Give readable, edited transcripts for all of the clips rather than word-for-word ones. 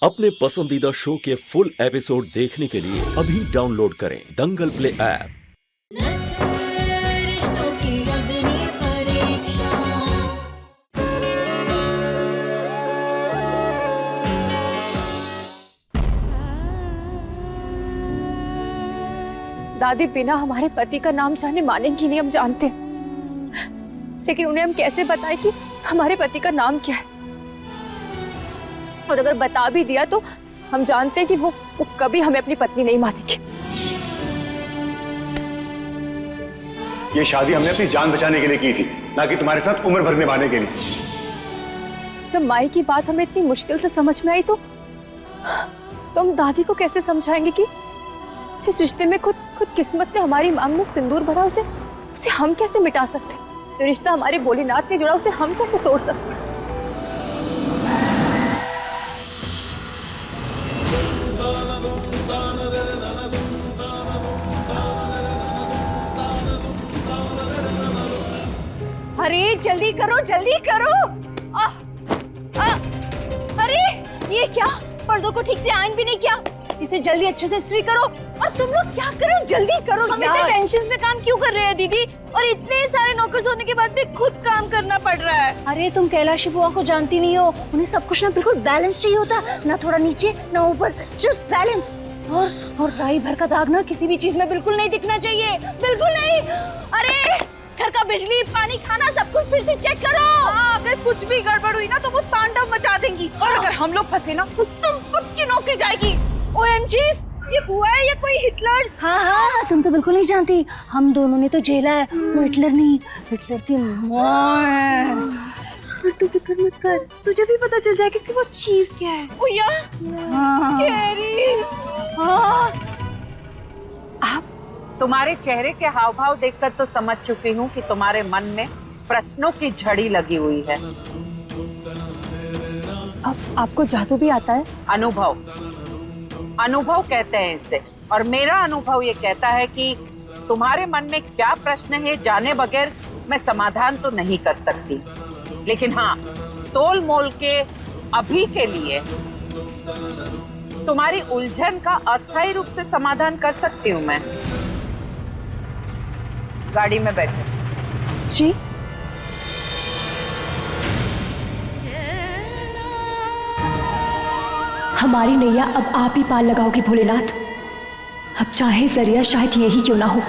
अपने पसंदीदा शो के फुल एपिसोड देखने के लिए अभी डाउनलोड करें दंगल प्ले ऐप। रिश्तों की अग्नि परीक्षा। दादी बिना हमारे पति का नाम जाने मानेंगी नहीं, हम जानते हैं, लेकिन उन्हें हम कैसे बताएं कि हमारे पति का नाम क्या है? और अगर बता भी दिया तो हम जानते हैं कि वो कभी हमें अपनी पत्नी नहीं मानेगी। ये शादी हमने अपनी जान बचाने के लिए की थी, ना कि तुम्हारे साथ उम्र भर निभाने के लिए। जब माई की बात हमें इतनी मुश्किल से समझ में आई तो हम दादी को कैसे समझाएंगे कि जिस रिश्ते में खुद किस्मत ने हमारी मांग में सिंदूर भरा, उसे हम कैसे मिटा सकते हैं? जो रिश्ता हमारे भोलेनाथ ने जोड़ा, उसे हम कैसे तोड़ सकते हैं? अरे जल्दी करो जल्दी करो। अरे ये क्या, पर्दों को ठीक से आयन भी नहीं किया। इसे जल्दी अच्छे से इस्त्री करो। और तुम लोग क्या करो, जल्दी करो। हम इतने टेंशन में काम क्यों कर रहे हैं दीदी? और इतने सारे नौकर होने के बाद भी खुद काम करना पड़ रहा है। अरे तुम कैलाशी बुआ को जानती नहीं हो, उन्हें सब कुछ ना बिल्कुल बैलेंस चाहिए होता, ना थोड़ा नीचे ना ऊपर, जस्ट बैलेंस। और राई भर का दाग ना किसी भी चीज में बिल्कुल नहीं दिखना चाहिए, बिल्कुल नहीं। अरे घर का बिजली पानी खाना सब कुछ फिर से चेक करो। अगर कुछ भी गड़बड़ हुई ना तो वो तांडव मचा देंगी, और अगर हम लोग फंसे ना तो तुम सबकी नौकरी जाएगी। OMG, ये बुआ है या कोई हिटलर? हाँ, तुम तो बिल्कुल नहीं जानती, हम दोनों ने तो झेला है। वो हिटलर नहीं, हिटलर की माँ है। पर तू फिक्र मत कर, तुझे भी पता चल जाएगा कि वो चीज क्या है। ओया, आप तुम्हारे चेहरे के हाव भाव देखकर तो समझ चुकी हूँ कि तुम्हारे मन में प्रश्नों की झड़ी लगी हुई है। अब आपको जादू भी आता है? अनुभव कहते हैं इसे, और मेरा अनुभव ये कहता है कि तुम्हारे मन में क्या प्रश्न है जाने बगैर मैं समाधान तो नहीं कर सकती, लेकिन हाँ, तोल मोल के अभी के लिए तुम्हारी उलझन का अस्थायी रूप से समाधान कर सकती हूँ मैं। गाड़ी में बैठो। जी। हमारी नैया अब आप ही पार लगाओगे भोलेनाथ। अब चाहे जरिया शायद यही क्यों ना हो।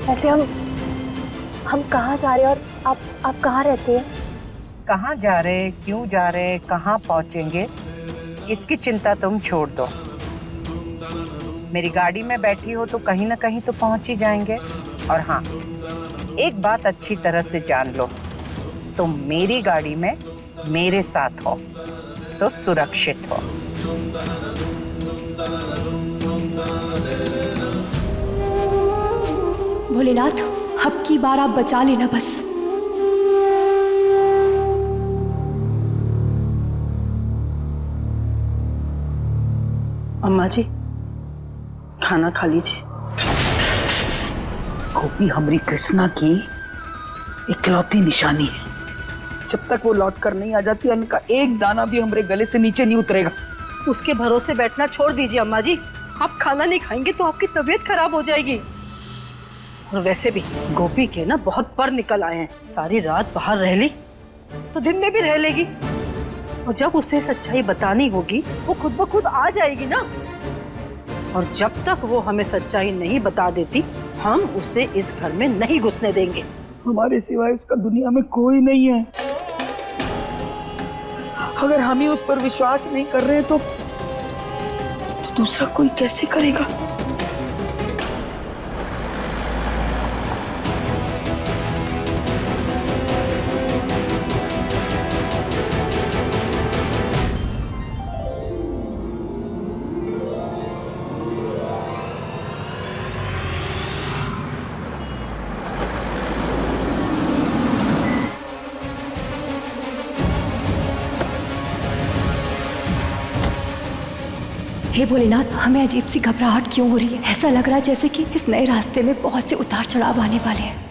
वैसे हम कहाँ जा रहे हैं और आप कहाँ रहते हैं? कहाँ जा रहे, क्यों जा रहे, कहाँ पहुँचेंगे, इसकी चिंता तुम छोड़ दो। मेरी गाड़ी में बैठी हो तो कहीं ना कहीं तो पहुँच ही जाएंगे। और हाँ, एक बात अच्छी तरह से जान लो, तुम मेरी गाड़ी में मेरे साथ हो तो सुरक्षित हो। भोलेनाथ, अब की बार आप बचा लेना बस। अम्मा जी, खाना खा लीजिए। गोपी हमारी कृष्णा की इकलौती निशानी है। जब तक वो लौट कर नहीं आ जाती, अन्न का एक दाना भी हमारे गले से नीचे नहीं उतरेगा। उसके भरोसे बैठना छोड़ दीजिए अम्मा जी। आप खाना नहीं खाएंगे तो आपकी तबीयत खराब हो जाएगी। और वैसे भी गोपी के ना बहुत पर निकल आए हैं। सारी रात बाहर रह ली तो दिन में भी रह लेगी, और जब उसे सच्चाई बतानी होगी वो खुद ब खुद आ जाएगी ना। और जब तक वो हमें सच्चाई नहीं बता देती, हम उसे इस घर में नहीं घुसने देंगे। हमारे सिवाय उसका दुनिया में कोई नहीं है। अगर हम ही उस पर विश्वास नहीं कर रहे तो दूसरा कोई कैसे करेगा? हे भोलेनाथ, हमें अजीब सी घबराहट क्यों हो रही है? ऐसा लग रहा है जैसे कि इस नए रास्ते में बहुत से उतार चढ़ाव आने वाले हैं।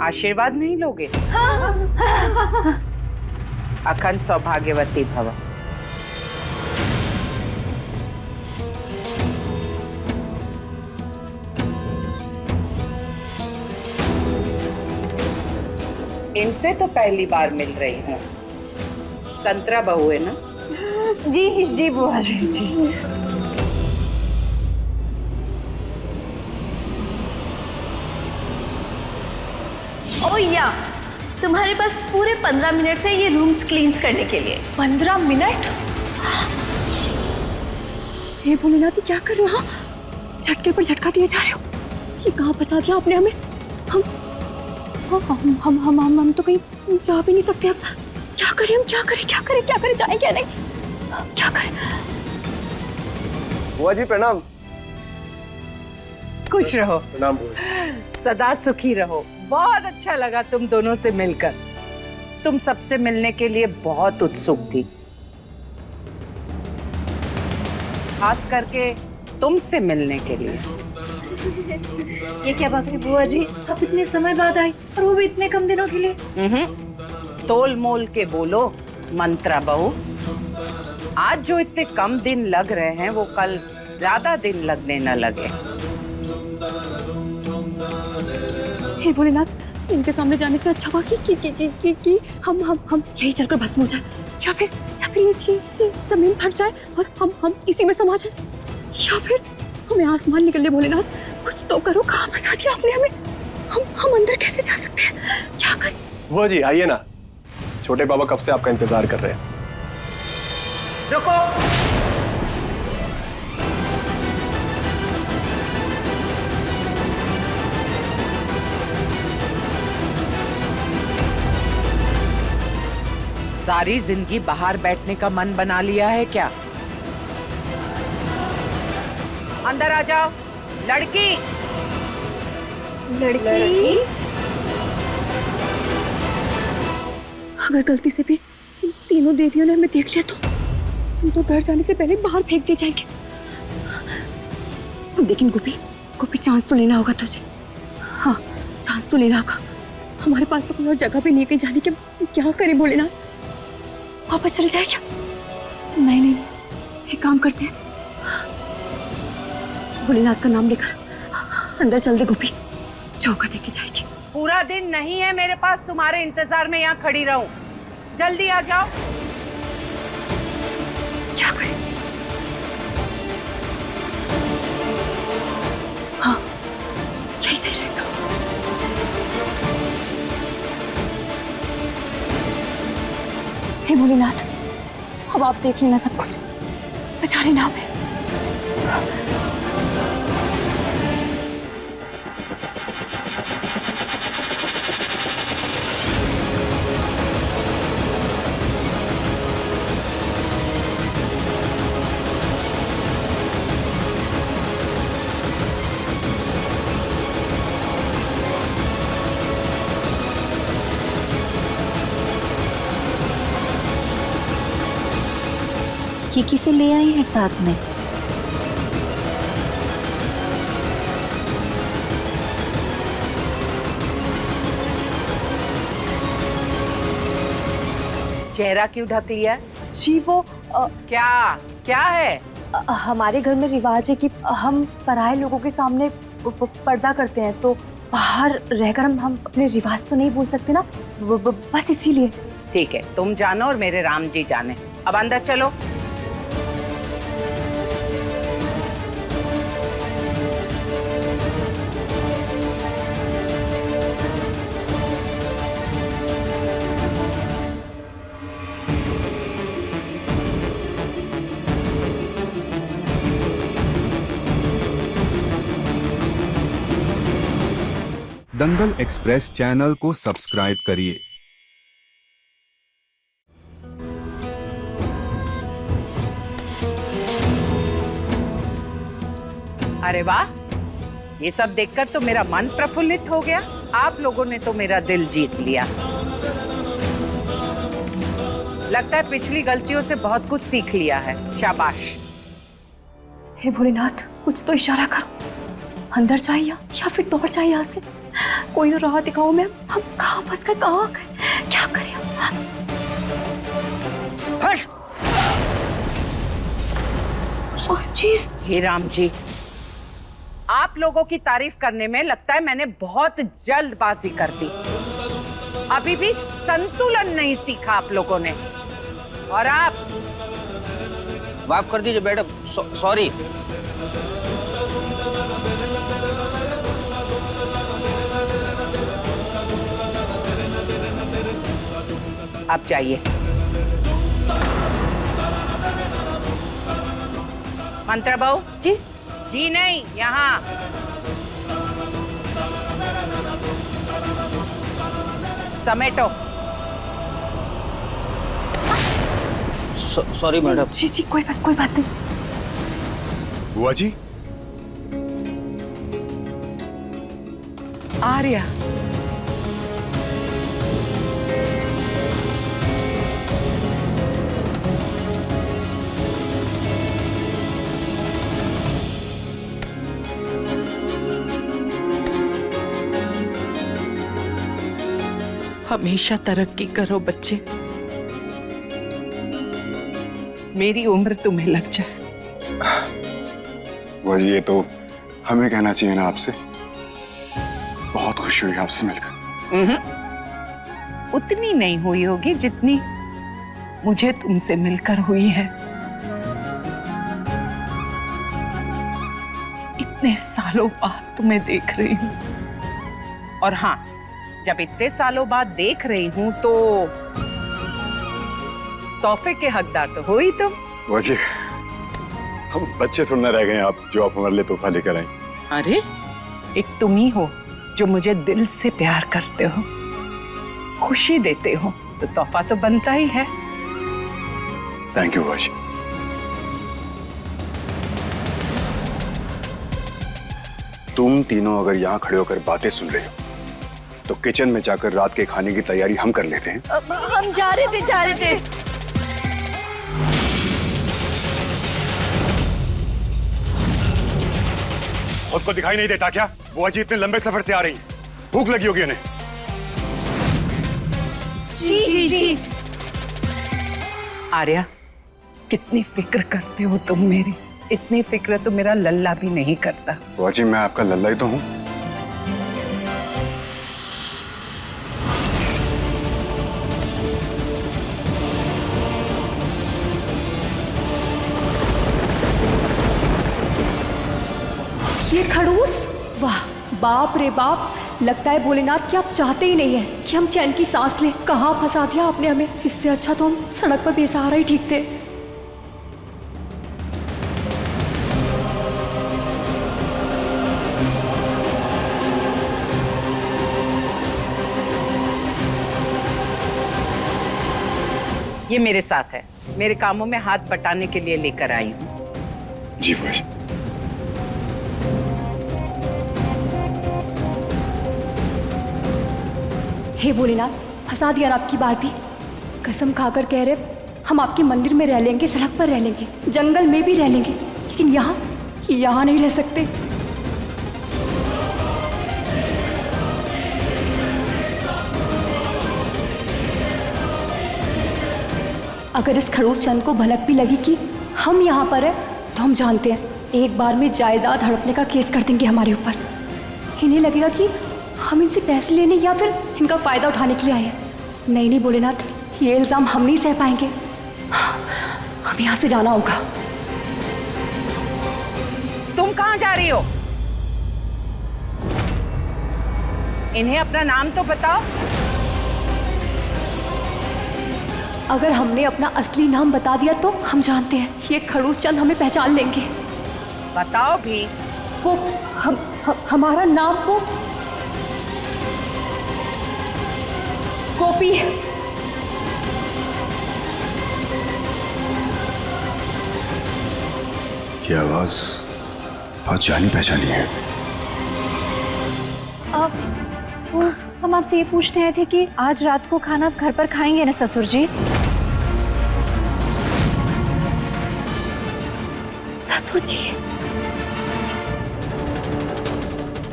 आशीर्वाद नहीं लोगे? अखंड सौभाग्यवती भव। इनसे तो पहली बार मिल रही हूँ। संतरा बहू है ना? जी जी बुआ जी। ओ या, तुम्हारे पास पूरे 15 मिनट से ये रूम्स क्लींस करने के लिए। 15 मिनट? हे भोलेनाथ, क्या कर रहे हो? झटके पर झटका दिए जा रहे हो। ये कहाँ फंसा दिया आपने हमें? हम तो कहीं जा भी नहीं सकते अब। क्या करें हम? क्या करें? जाए क्या नहीं? क्या करें? बुआ जी प्रणाम। खुश रहो, प्रणाम बुआ। सदा सुखी रहो। बहुत अच्छा लगा तुम दोनों से मिलकर। तुम सबसे मिलने के लिए बहुत उत्सुक थी, खास करके तुमसे मिलने के लिए। ये क्या बात है बुआ जी, आप इतने समय बाद आई और वो भी इतने कम दिनों के लिए? तोल मोल के बोलो मंत्रा बहू। आज जो इतने कम दिन लग रहे हैं वो कल ज्यादा दिन लगने न लगे। हे भोलेनाथ, इनके सामने जाने से अच्छा हुआ कि हम यही चलकर भस्म हो जाए, या फिर ये जमीन फट जाए और हम इसी में समा जाए, या फिर हमें आसमान निकल ले। भोलेनाथ, कुछ तो करो। कहाँ फंसा दिया आपने हमें? हम अंदर कैसे जा सकते हैं? क्या करें? बुआ जी आइए ना, छोटे बाबा कब से आपका इंतजार कर रहे हैं। रुको, सारी जिंदगी बाहर बैठने का मन बना लिया है क्या? अंदर आ जाओ। लड़की अगर गलती से भी इन तीनों देवियों ने हमें देख लिया तो हम तो घर जाने से पहले बाहर फेंक दिए जाएंगे। लेकिन गोपी चांस तो लेना होगा तुझे। हाँ, चांस तो लेना होगा। हमारे पास तो कोई और जगह भी नहीं कहीं जाने के। क्या करें भोलेनाथ? वापस चले जाए क्या? नहीं, एक काम करते हैं, भोलेनाथ का नाम लेकर अंदर चल दे गोपी, चौका देके जाएगी। पूरा दिन नहीं है मेरे पास तुम्हारे इंतजार में यहाँ खड़ी रहूं। जल्दी आ जाओ। क्या करें? हाँ, यही सही रहेगा। हे भोलेनाथ, अब आप देख लेना सब कुछ, बचा लेना हमें। ये किसे ले आई है साथ में? चेहरा क्यों ढक लिया? जी वो क्या है? हमारे घर में रिवाज है कि हम पराये लोगों के सामने पर्दा करते हैं, तो बाहर रहकर हम अपने रिवाज तो नहीं भूल सकते ना, बस इसीलिए। ठीक है, तुम जानो और मेरे राम जी जाने। अब अंदर चलो। दंगल एक्सप्रेस चैनल को सब्सक्राइब करिए। अरे वाह, ये सब देखकर तो मेरा मन प्रफुल्लित हो गया। आप लोगों ने तो मेरा दिल जीत लिया। लगता है पिछली गलतियों से बहुत कुछ सीख लिया है। शाबाश। हे भोलेनाथ, कुछ तो इशारा करो, अंदर जाए या फिर दौड़ जाए यहाँ से। कोई तो राह दिखाओ मैम, हम कहाँ फंस गए, कहाँ गए, क्या करें हम? हे राम जी, आप लोगों की तारीफ करने में लगता है मैंने बहुत जल्दबाजी कर दी। अभी भी संतुलन नहीं सीखा आप लोगों ने। और आप माफ कर दीजिए मैडम, सॉरी। आप जाइए। मंत्रा बहू जी जी नहीं, यहाँ। समेटो। Sorry madam. जी जी, कोई बात नहीं। बुआ जी, आर्या, हमेशा तरक्की करो बच्चे। मेरी उम्र तुम्हें लग जाए। बुआ जी, ये तो हमें कहना चाहिए ना आपसे। बहुत खुशी हुई आपसे मिलकर। उतनी नहीं हुई होगी जितनी मुझे तुमसे मिलकर हुई है। इतने सालों बाद तुम्हें देख रही हूँ। और हाँ, जब इतने सालों बाद देख रही हूँ तो तोहफे के हकदार तो हो ही तुम। बुआ जी, हम बच्चे थोड़ा ना रह गए आप, जो आप हमारे लिए तोहफा लेकर आई। अरे, एक तुम ही हो जो मुझे दिल से प्यार करते हो, खुशी देते हो, तो तोहफा तो बनता ही है। थैंक यू बुआ जी। तुम तीनों अगर यहाँ खड़े होकर बातें सुन रहे हो तो किचन में जाकर रात के खाने की तैयारी हम कर लेते हैं। हम जा रहे थे। खुद को दिखाई नहीं देता क्या? बुआ जी इतने लंबे सफर से आ रही, भूख लगी होगी उन्हें। जी। आर्या, कितनी फिक्र करते हो तुम मेरी। इतनी फिक्र तो मेरा लल्ला भी नहीं करता। बुआ जी, मैं आपका लल्ला ही तो हूँ। ये खड़ूस, वाह, बाप रे बाप। लगता है भोलेनाथ कि आप चाहते ही नहीं है कि हम चैन की सांस लें। कहाँ फंसा दिया आपने हमें। इससे अच्छा तो हम सड़क पर बेसहारा ही ठीक थे। ये मेरे साथ है, मेरे कामों में हाथ बटाने के लिए लेकर आई हूँ। जी बुआ जी। हे भोलेनाथ, फंसा दिया ना आपकी बात भी। कसम खाकर कह रहे, हम आपके मंदिर में रह लेंगे, सड़क पर रह लेंगे, जंगल में भी रह लेंगे, लेकिन यहाँ नहीं रह सकते। अगर इस खड़ूस चंद को भनक भी लगी कि हम यहाँ पर है, तो हम जानते हैं एक बार में जायदाद हड़पने का केस कर देंगे हमारे ऊपर। इन्हें लगेगा कि हम इनसे पैसे लेने या फिर इनका फायदा उठाने के लिए आए हैं। नहीं नहीं भोलेनाथ, ये इल्जाम हम नहीं सह पाएंगे। हम यहाँ से जाना होगा। तुम कहाँ जा रही हो? इन्हें अपना नाम तो बताओ। अगर हमने अपना असली नाम बता दिया तो हम जानते हैं ये खड़ूस चंद हमें पहचान लेंगे। बताओ भी। वो हमारा नाम वो गोपी है। ये आवाज बहुत जानी पहचानी है। हम आपसे ये पूछने आए थे कि आज रात को खाना आप घर पर खाएंगे ना ससुर जी? ससुर जी,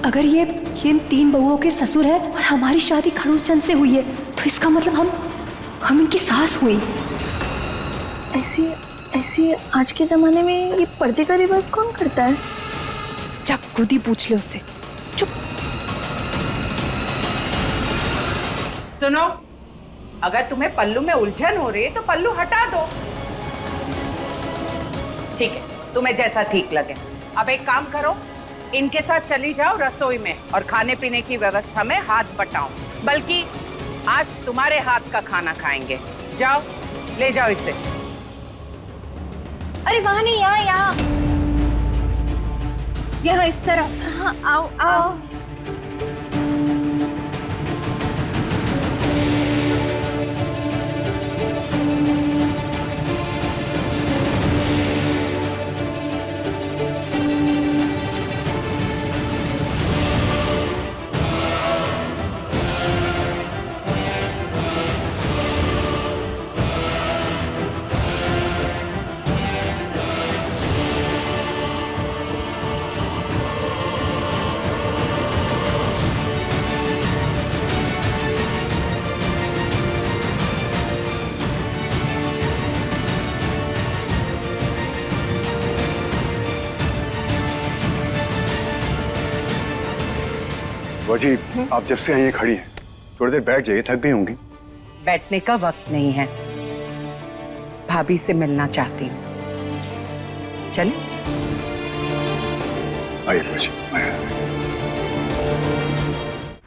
अगर ये इन 3 बहुओं के ससुर हैं और हमारी शादी खड़ूस चंद से हुई है तो इसका मतलब हम इनकी सास हुई। ऐसी आज के जमाने में ये पर्दे का रिवाज कौन करता है? जब खुद ही पूछ ले उससे। चुप। सुनो, अगर तुम्हें पल्लू में उलझन हो रही है तो पल्लू हटा दो। ठीक है, तुम्हें जैसा ठीक लगे। अब एक काम करो, इनके साथ चली जाओ रसोई में और खाने पीने की व्यवस्था में हाथ बटाओ। बल्कि आज तुम्हारे हाथ का खाना खाएंगे। जाओ, ले जाओ इसे। अरे वहां नहीं, यहाँ यहाँ इस तरह। हाँ, आओ आओ। जी, आप जब से यहाँ खड़ी हैं, थोड़ी देर बैठ जाइए, थक गई होंगी। बैठने का वक्त नहीं है, भाभी से मिलना चाहती हूँ। चल आइए जी, आइए।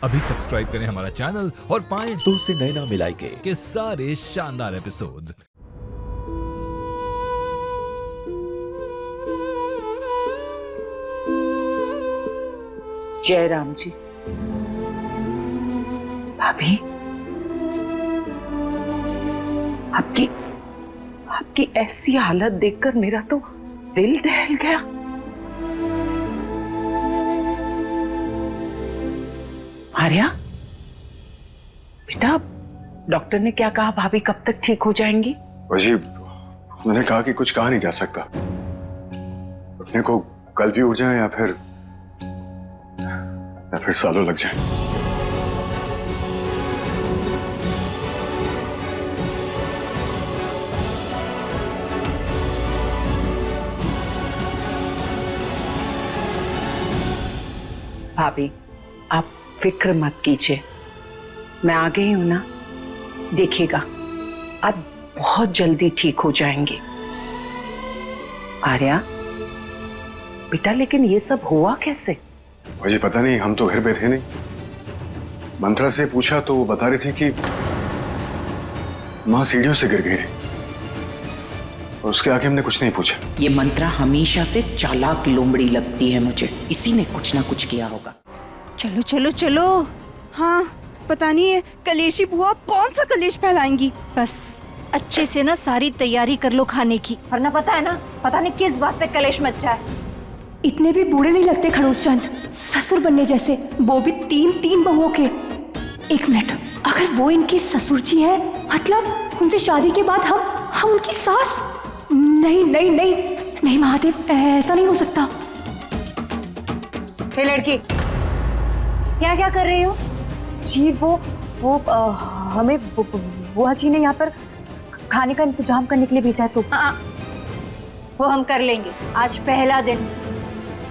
अभी सब्सक्राइब करें हमारा चैनल और पाएं तो उससे नैना मिलाई के सारे शानदार एपिसोड्स। जय राम जी। भाभी, आपकी ऐसी हालत देखकर मेरा तो दिल दहल गया। आर्या बेटा, डॉक्टर ने क्या कहा? भाभी कब तक ठीक हो जाएंगी? जी, उन्होंने कहा कि कुछ कहा नहीं जा सकता। अपने को कल भी उठ जाए या फिर सालों लग जाए। भाभी, आप फिक्र मत कीजिए, मैं आ गई हूं ना। देखिएगा, आप बहुत जल्दी ठीक हो जाएंगे। आर्या बेटा, लेकिन ये सब हुआ कैसे? मुझे पता नहीं, हम तो घर पे थे नहीं। मंत्रा से पूछा तो वो बता रही थी कि माँ सीढ़ियों से गिर गई थी और उसके आगे हमने कुछ नहीं पूछा। ये मंत्रा हमेशा से चालाक लोमड़ी लगती है मुझे, इसी ने कुछ ना कुछ किया होगा। चलो चलो चलो। हाँ, पता नहीं है कलेशी बुआ कौन सा कलेश फैलाएंगी। बस अच्छे से ना सारी तैयारी कर लो खाने की, वरना पता है ना, पता नहीं किस बात पे कलेश मच जाए। इतने भी बूढ़े नहीं लगते खड़ूस चंद, ससुर बनने जैसे, वो भी 3 बहुओं के। एक मिनट, अगर वो इनकी ससुर जी है, मतलब उनसे शादी के बाद हम उनकी सास? नहीं नहीं नहीं नहीं महादेव, ऐसा नहीं हो सकता। हे लड़की, क्या क्या कर रही हो? जी वो हमें बुआ जी ने यहाँ पर खाने का इंतजाम करने के लिए भेजा है। तो वो हम कर लेंगे। आज पहला दिन,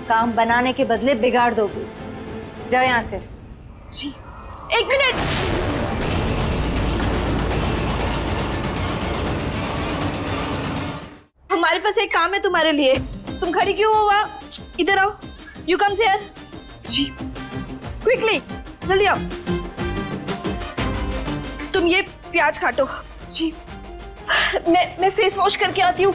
काम बनाने के बदले बिगाड़ दोगे। जाओ यहाँ से। जी, 1 मिनट। हमारे पास एक काम है तुम्हारे लिए। तुम खड़ी क्यों हो वहाँ? इधर आओ। You come here. जी। क्विकली, जल्दी आओ। तुम ये प्याज काटो। जी। मैं फेस वॉश करके आती हूँ।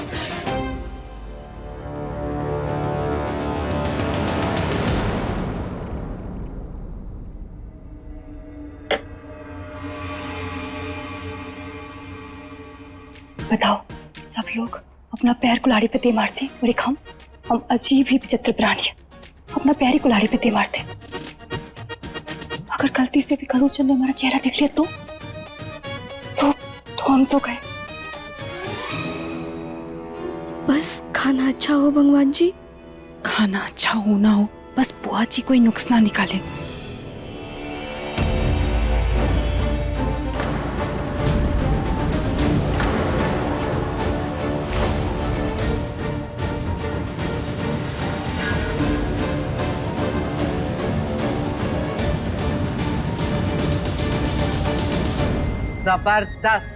बताओ, सब लोग अपना पैर कुल्हाड़ी पे दे मारते और एक हम अजीब ही विचित्र प्राणी अपना पैर ही कुल्हाड़ी पे दे मारते। अगर गलती से भी खड़ूस चंद ने हमारा चेहरा देख लिया तो हम तो गए। बस खाना अच्छा हो भगवान जी। खाना अच्छा हो ना हो, बस बुआ जी कोई नुक्स ना निकाले। जबरदस्त,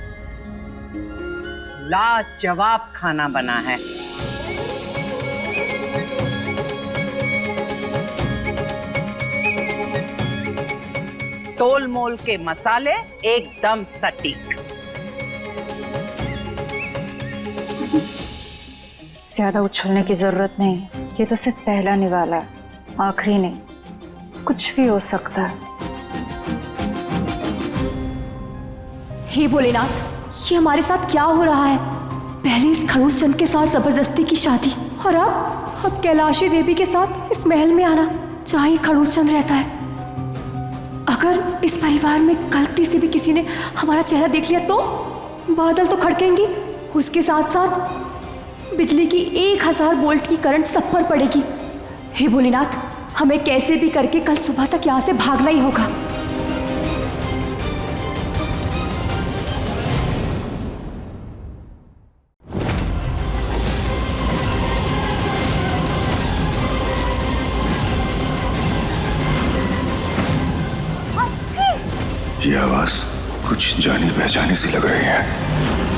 लाजवाब खाना बना है। तोल मोल के मसाले एकदम सटीक। ज्यादा उछलने की जरूरत नहीं, ये तो सिर्फ पहला निवाला है, आखिरी नहीं। कुछ भी हो सकता है। हे भोलेनाथ, ये हमारे साथ क्या हो रहा है? पहले इस खड़ूस चंद के साथ जबरदस्ती की शादी और अब कैलाशी देवी के साथ इस महल में आना जहाँ ये खड़ूस चंद रहता है। अगर इस परिवार में गलती से भी किसी ने हमारा चेहरा देख लिया तो बादल तो खड़केंगे, उसके साथ साथ बिजली की 1000 वोल्ट की करंट सब पर पड़ेगी। हे भोलेनाथ, हमें कैसे भी करके कल सुबह तक यहाँ से भागना ही होगा। ये आवाज कुछ जानी पहचानी सी लग रही है।